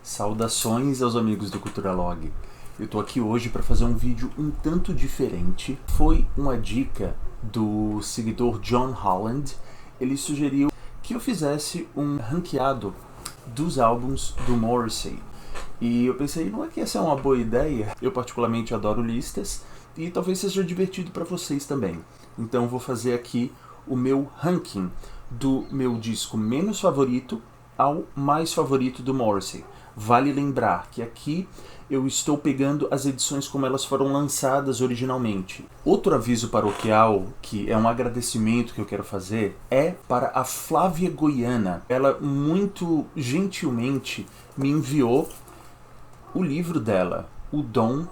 Saudações aos amigos do Culturalog. Eu tô aqui hoje para fazer um vídeo um tanto diferente. Foi uma dica do seguidor John Holland. Ele sugeriu que eu fizesse um ranqueado dos álbuns do Morrissey. E eu pensei, não é que essa é uma boa ideia? Eu particularmente adoro listas e talvez seja divertido para vocês também. Então vou fazer aqui o meu ranking do meu disco menos favorito ao mais favorito do Morrissey. Vale lembrar que aqui eu estou pegando as edições como elas foram lançadas originalmente. Outro aviso paroquial, que é um agradecimento que eu quero fazer, é para a Flávia Goiana. Ela muito gentilmente me enviou o livro dela, O Dom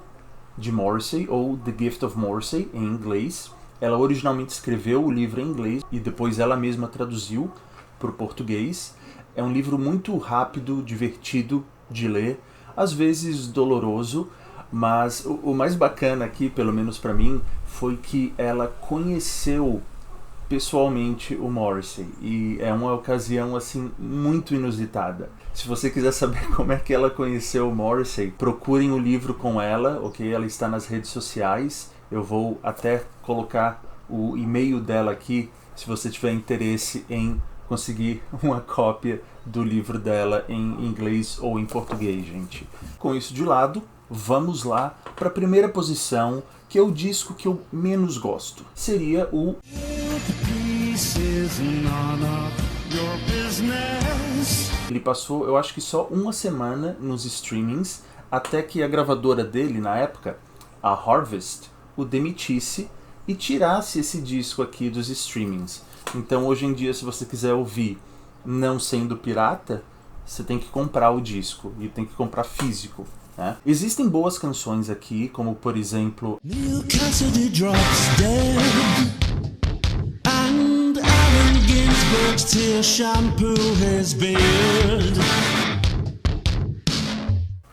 de Morrissey, ou The Gift of Morrissey, em inglês. Ela originalmente escreveu o livro em inglês e depois ela mesma traduziu para o português. É um livro muito rápido, divertido de ler, às vezes doloroso, mas o mais bacana aqui, pelo menos para mim, foi que ela conheceu pessoalmente o Morrissey, e é uma ocasião assim muito inusitada. Se você quiser saber como é que ela conheceu o Morrissey, procurem o livro com ela, ok? Ela está nas redes sociais, eu vou até colocar o e-mail dela aqui, se você tiver interesse em conseguir uma cópia do livro dela em inglês ou em português, gente. Com isso de lado, vamos lá para a primeira posição, que é o disco que eu menos gosto. Seria o... Ele passou, eu acho que só uma semana nos streamings, até que a gravadora dele, na época, a Harvest, o demitisse e tirasse esse disco aqui dos streamings. Então hoje em dia, se você quiser ouvir não sendo pirata, você tem que comprar o disco, e tem que comprar físico, né? Existem boas canções aqui, como por exemplo Neil Cassidy drops dead, and Allen Ginsberg's tear shampoo his beard,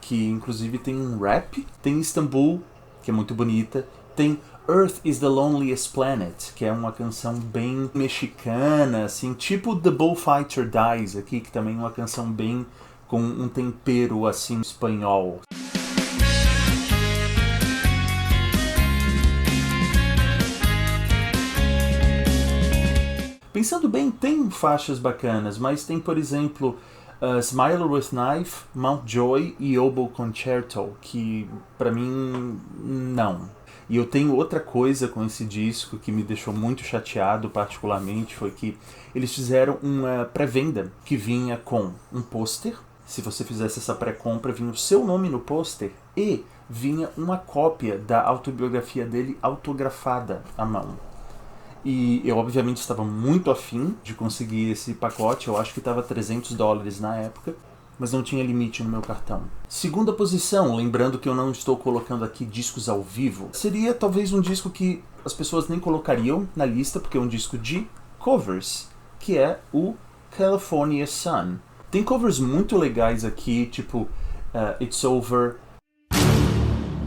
que inclusive tem um rap. Tem Istanbul, que é muito bonita. Tem Earth is the Loneliest Planet, que é uma canção bem mexicana, assim, tipo The Bullfighter Dies aqui, que também é uma canção bem com um tempero assim espanhol. Pensando bem, tem faixas bacanas, mas tem, por exemplo, Smiler with Knife, Mountjoy e Oboe Concerto, que pra mim não. E eu tenho outra coisa com esse disco que me deixou muito chateado particularmente, foi que eles fizeram uma pré-venda que vinha com um pôster. Se você fizesse essa pré-compra, vinha o seu nome no pôster e vinha uma cópia da autobiografia dele autografada à mão. E eu obviamente estava muito afim de conseguir esse pacote, eu acho que estava $300 na época, mas não tinha limite no meu cartão. Segunda posição, lembrando que eu não estou colocando aqui discos ao vivo, seria talvez um disco que as pessoas nem colocariam na lista, porque é um disco de covers, que é o California Sun. Tem covers muito legais aqui, tipo It's Over,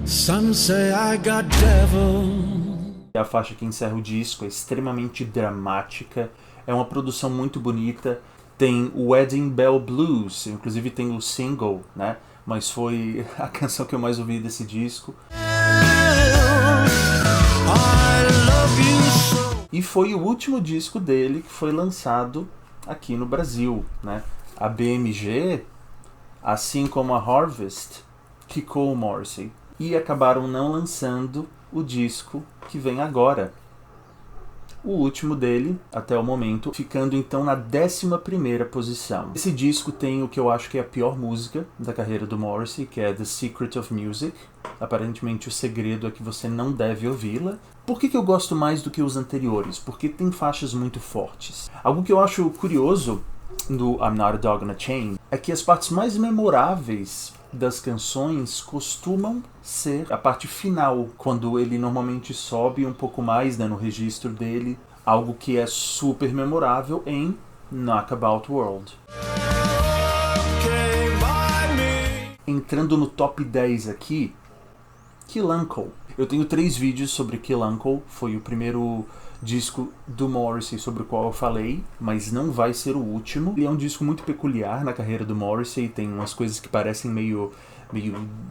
Some Say I Got Devil. A faixa que encerra o disco é extremamente dramática, é uma produção muito bonita. Tem o Wedding Bell Blues, inclusive tem o single, né? Mas foi a canção que eu mais ouvi desse disco. E foi o último disco dele que foi lançado aqui no Brasil, né? A BMG, assim como a Harvest, quicou o Morrissey. E acabaram não lançando o disco que vem agora. O último dele, até o momento, ficando então na 11ª posição. Esse disco tem o que eu acho que é a pior música da carreira do Morrissey, que é The Secret of Music. Aparentemente o segredo é que você não deve ouvi-la. Por que eu gosto mais do que os anteriores? Porque tem faixas muito fortes. Algo que eu acho curioso do I'm Not a Dog on a Chain é que as partes mais memoráveis das canções costumam ser a parte final, quando ele normalmente sobe um pouco mais, né, no registro dele, algo que é super memorável em Knockabout World. Entrando no top 10 aqui, Kill Uncle. Eu tenho 3 vídeos sobre Kill Uncle, foi o primeiro disco do Morrissey sobre o qual eu falei, mas não vai ser o último. Ele é um disco muito peculiar na carreira do Morrissey, tem umas coisas que parecem meio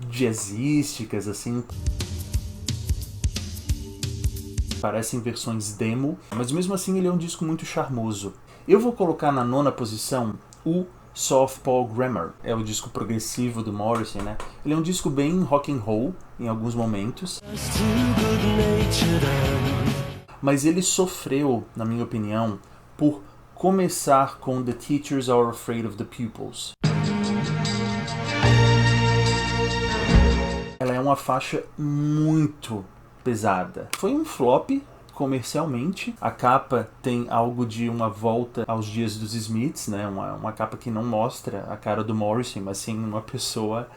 jazzísticas, assim. Parecem versões demo, mas mesmo assim ele é um disco muito charmoso. Eu vou colocar na 9ª posição o Softball Grammar. É o disco progressivo do Morrissey, né? Ele é um disco bem rock and roll em alguns momentos. Mas ele sofreu, na minha opinião, por começar com The Teachers Are Afraid of the Pupils. Ela é uma faixa muito pesada. Foi um flop comercialmente. A capa tem algo de uma volta aos dias dos Smiths, né? Uma capa que não mostra a cara do Morrissey, mas sim uma pessoa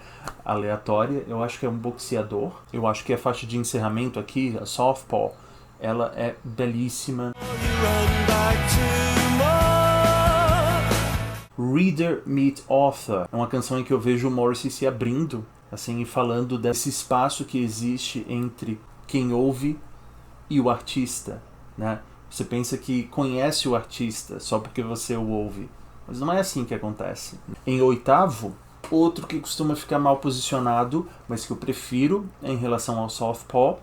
aleatória. Eu acho que é um boxeador. Eu acho que a faixa de encerramento aqui, a Softball, ela é belíssima. Reader Meet Author é uma canção em que eu vejo o Morrissey se abrindo, assim, e falando desse espaço que existe entre quem ouve e o artista, né? Você pensa que conhece o artista só porque você o ouve, mas não é assim que acontece. Em 8º, outro que costuma ficar mal posicionado, mas que eu prefiro em relação ao Softball,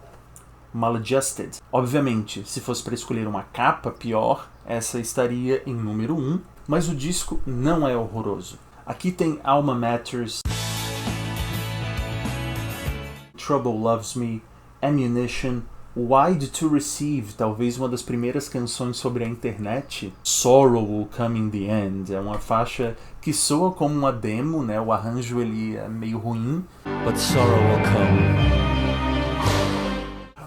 Maladjusted. Obviamente, se fosse para escolher uma capa pior, essa estaria em número 1, mas o disco não é horroroso. Aqui tem Alma Matters, Trouble Loves Me, Ammunition, Wide to Receive, talvez uma das primeiras canções sobre a internet. Sorrow Will Come in the End, é uma faixa que soa como uma demo, né? O arranjo ele é meio ruim. But sorrow will come.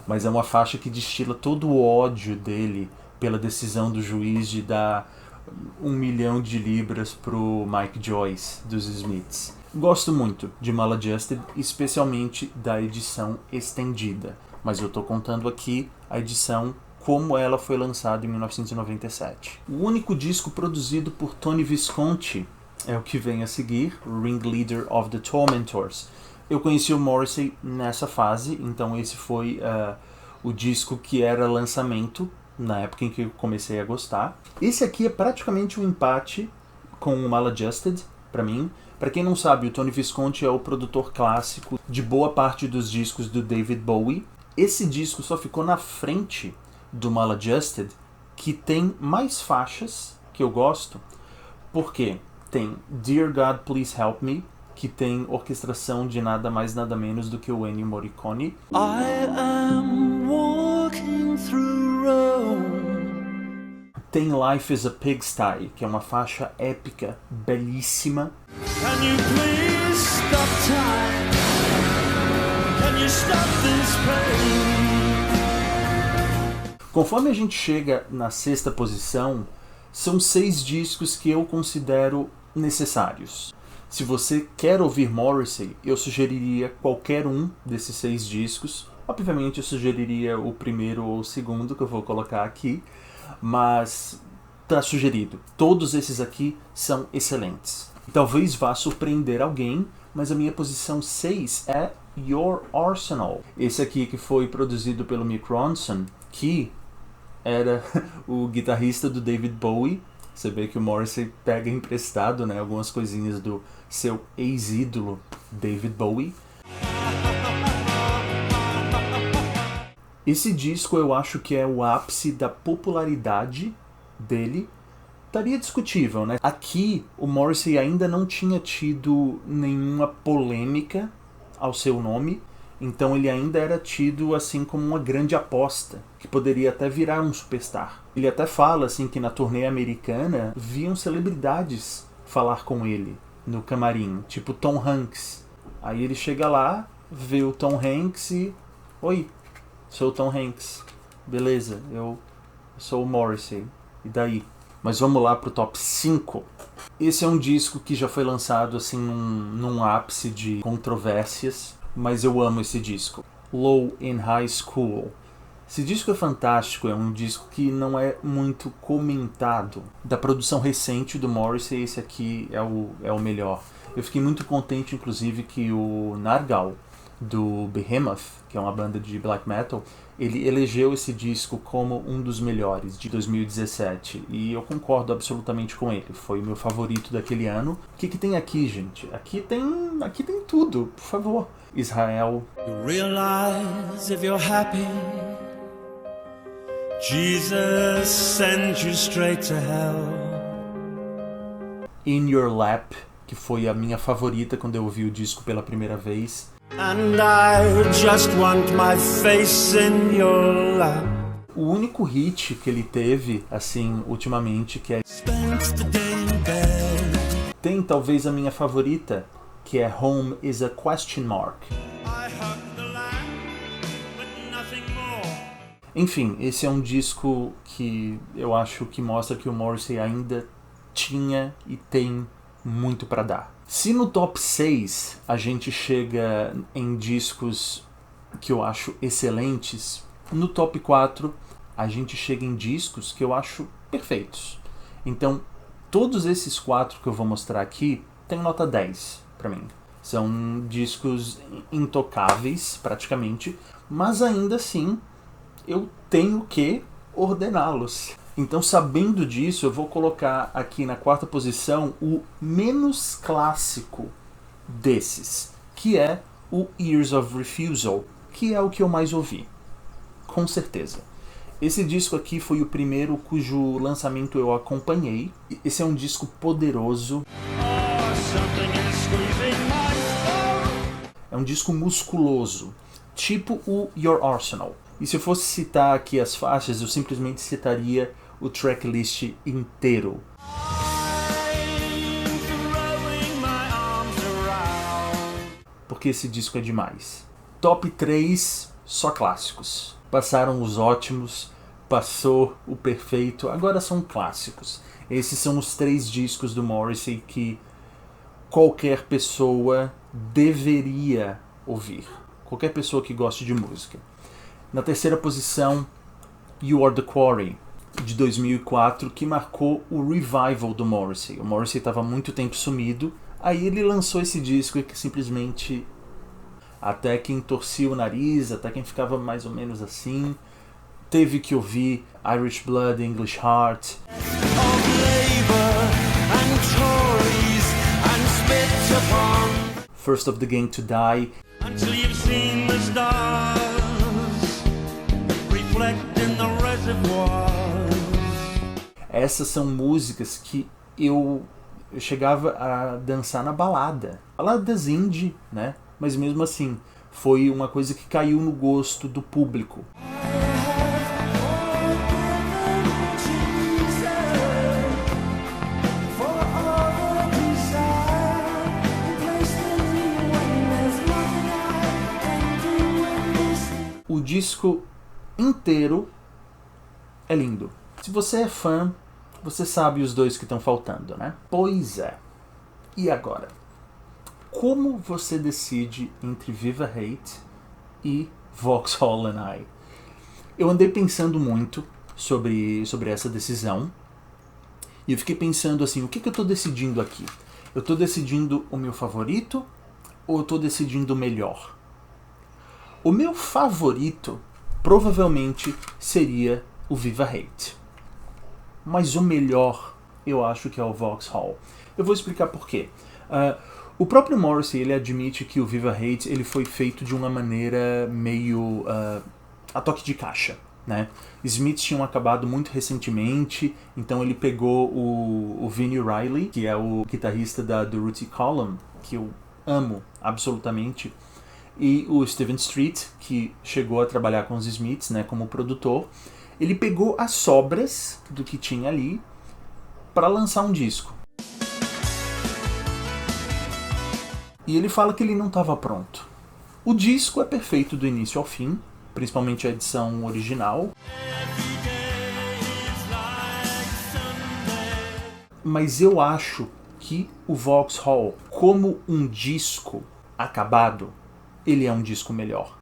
Mas é uma faixa que destila todo o ódio dele pela decisão do juiz de dar 1 milhão de libras pro Mike Joyce, dos Smiths. Gosto muito de Maladjusted, especialmente da edição estendida. Mas eu estou contando aqui a edição como ela foi lançada em 1997. O único disco produzido por Tony Visconti é o que vem a seguir, Ringleader of the Tormentors. Eu conheci o Morrissey nessa fase, então esse foi o disco que era lançamento, na época em que eu comecei a gostar. Esse aqui é praticamente um empate com o Maladjusted, para mim. Para quem não sabe, o Tony Visconti é o produtor clássico de boa parte dos discos do David Bowie. Esse disco só ficou na frente do Maladjusted, que tem mais faixas que eu gosto, porque tem Dear God Please Help Me, que tem orquestração de nada mais nada menos do que o Ennio Morricone. I am walking through Rome. Tem Life is a Pigsty, que é uma faixa épica, belíssima. Can you please stop time? Can you stop this pain? Conforme a gente chega na 6ª posição, são 6 discos que eu considero necessários. Se você quer ouvir Morrissey, eu sugeriria qualquer um desses 6 discos. Obviamente eu sugeriria o primeiro ou o segundo que eu vou colocar aqui, mas tá sugerido. Todos esses aqui são excelentes. Talvez vá surpreender alguém, mas a minha posição 6 é Your Arsenal. Esse aqui que foi produzido pelo Mick Ronson, que era o guitarrista do David Bowie. Você vê que o Morrissey pega emprestado, né, algumas coisinhas do seu ex-ídolo David Bowie. Esse disco eu acho que é o ápice da popularidade dele. Estaria discutível, né? Aqui o Morrissey ainda não tinha tido nenhuma polêmica ao seu nome, então ele ainda era tido assim como uma grande aposta, que poderia até virar um superstar. Ele até fala assim que na turnê americana viam celebridades falar com ele no camarim, tipo Tom Hanks. Aí ele chega lá, vê o Tom Hanks e... Oi, sou o Tom Hanks. Beleza, eu sou o Morrissey. E daí? Mas vamos lá pro top 5. Esse é um disco que já foi lançado assim num ápice de controvérsias, mas eu amo esse disco. Low in High School. Esse disco é fantástico, é um disco que não é muito comentado. Da produção recente do Morrissey, esse aqui é o melhor. Eu fiquei muito contente, inclusive, que o Nargal do Behemoth, que é uma banda de black metal, ele elegeu esse disco como um dos melhores de 2017, e eu concordo absolutamente com ele. Foi o meu favorito daquele ano. O que tem aqui, gente? Aqui tem tudo, por favor. Israel. You realize if you're happy, Jesus sends you straight to hell. In Your Lap, que foi a minha favorita quando eu ouvi o disco pela primeira vez. And I just want my face in your lap. O único hit que ele teve, assim, ultimamente, que é... Spent the day in bed. Tem talvez a minha favorita, que é Home is a Question Mark. I hugged the lamb, but nothing more. Enfim, esse é um disco que eu acho que mostra que o Morrissey ainda tinha e tem muito para dar. Se no top 6 a gente chega em discos que eu acho excelentes, no top 4 a gente chega em discos que eu acho perfeitos. Então, todos esses 4 que eu vou mostrar aqui tem nota 10 para mim. São discos intocáveis, praticamente, mas ainda assim eu tenho que ordená-los. Então, sabendo disso, eu vou colocar aqui na 4ª posição o menos clássico desses, que é o Years of Refusal, que é o que eu mais ouvi, com certeza. Esse disco aqui foi o primeiro cujo lançamento eu acompanhei. Esse é um disco poderoso. É um disco musculoso, tipo o Your Arsenal. E se eu fosse citar aqui as faixas, eu simplesmente citaria o tracklist inteiro. Porque esse disco é demais. Top 3, só clássicos. Passaram os ótimos, passou o perfeito, agora são clássicos. Esses são os 3 discos do Morrissey que qualquer pessoa deveria ouvir. Qualquer pessoa que goste de música. Na 3ª posição, You Are The Quarry, de 2004, que marcou o revival do Morrissey. O Morrissey estava muito tempo sumido, aí ele lançou esse disco que simplesmente até quem torcia o nariz, até quem ficava mais ou menos assim, teve que ouvir Irish Blood, English Heart. First of the Gang to Die. Until you've seen the stars reflect in the reservoirs. Essas são músicas que eu chegava a dançar na balada. Baladas indie, né? Mas mesmo assim, foi uma coisa que caiu no gosto do público. O disco inteiro é lindo. Se você é fã, você sabe os 2 que estão faltando, né? Pois é. E agora? Como você decide entre Viva Hate e Vauxhall and I? Eu andei pensando muito sobre essa decisão. E eu fiquei pensando assim, o que eu estou decidindo aqui? Eu estou decidindo o meu favorito ou eu estou decidindo o melhor? O meu favorito provavelmente seria o Viva Hate. Mas o melhor eu acho que é o Vauxhall. Eu vou explicar por quê. O próprio Morrissey ele admite que o Viva Hate ele foi feito de uma maneira meio a toque de caixa, né? Smiths tinham acabado muito recentemente, então ele pegou o Vinnie Riley, que é o guitarrista da The Rooty Column, que eu amo absolutamente, e o Steven Street, que chegou a trabalhar com os Smiths, né, como produtor. Ele pegou as sobras do que tinha ali para lançar um disco. E ele fala que ele não estava pronto. O disco é perfeito do início ao fim, principalmente a edição original. Mas eu acho que o Vauxhall, como um disco acabado, ele é um disco melhor.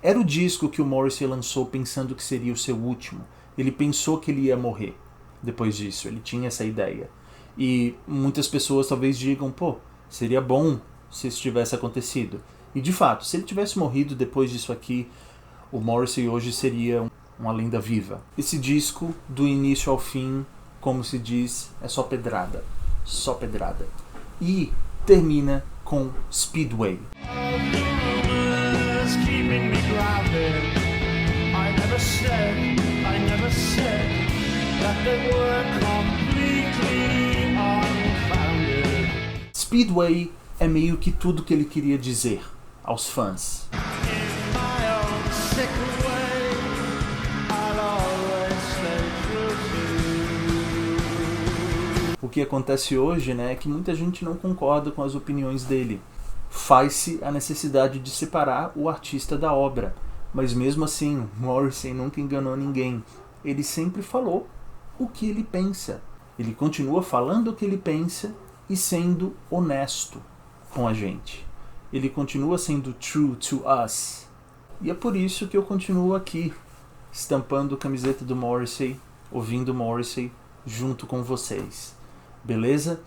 Era o disco que o Morrissey lançou pensando que seria o seu último. Ele pensou que ele ia morrer depois disso, ele tinha essa ideia. E muitas pessoas talvez digam, pô, Seria bom se isso tivesse acontecido. E de fato, se ele tivesse morrido depois disso aqui, o Morrissey hoje seria uma lenda viva. Esse disco, do início ao fim, como se diz, é só pedrada. Só pedrada. E termina com Speedway. Speedway é meio que tudo que ele queria dizer aos fãs. O que acontece hoje, né, é que muita gente não concorda com as opiniões dele. Faz-se a necessidade de separar o artista da obra. Mas mesmo assim, Morrissey nunca enganou ninguém. Ele sempre falou o que ele pensa. Ele continua falando o que ele pensa e sendo honesto com a gente. Ele continua sendo true to us. E é por isso que eu continuo aqui, estampando a camiseta do Morrissey, ouvindo Morrissey junto com vocês. Beleza?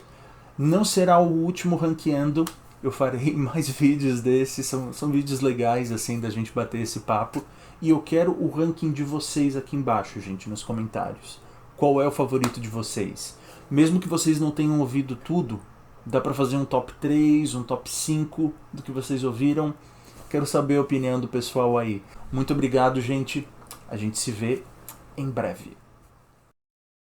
Não será o último ranqueando. Eu farei mais vídeos desses, são vídeos legais assim da gente bater esse papo. E eu quero o ranking de vocês aqui embaixo, gente, nos comentários. Qual é o favorito de vocês? Mesmo que vocês não tenham ouvido tudo, dá pra fazer um top 3, um top 5 do que vocês ouviram. Quero saber a opinião do pessoal aí. Muito obrigado, gente. A gente se vê em breve.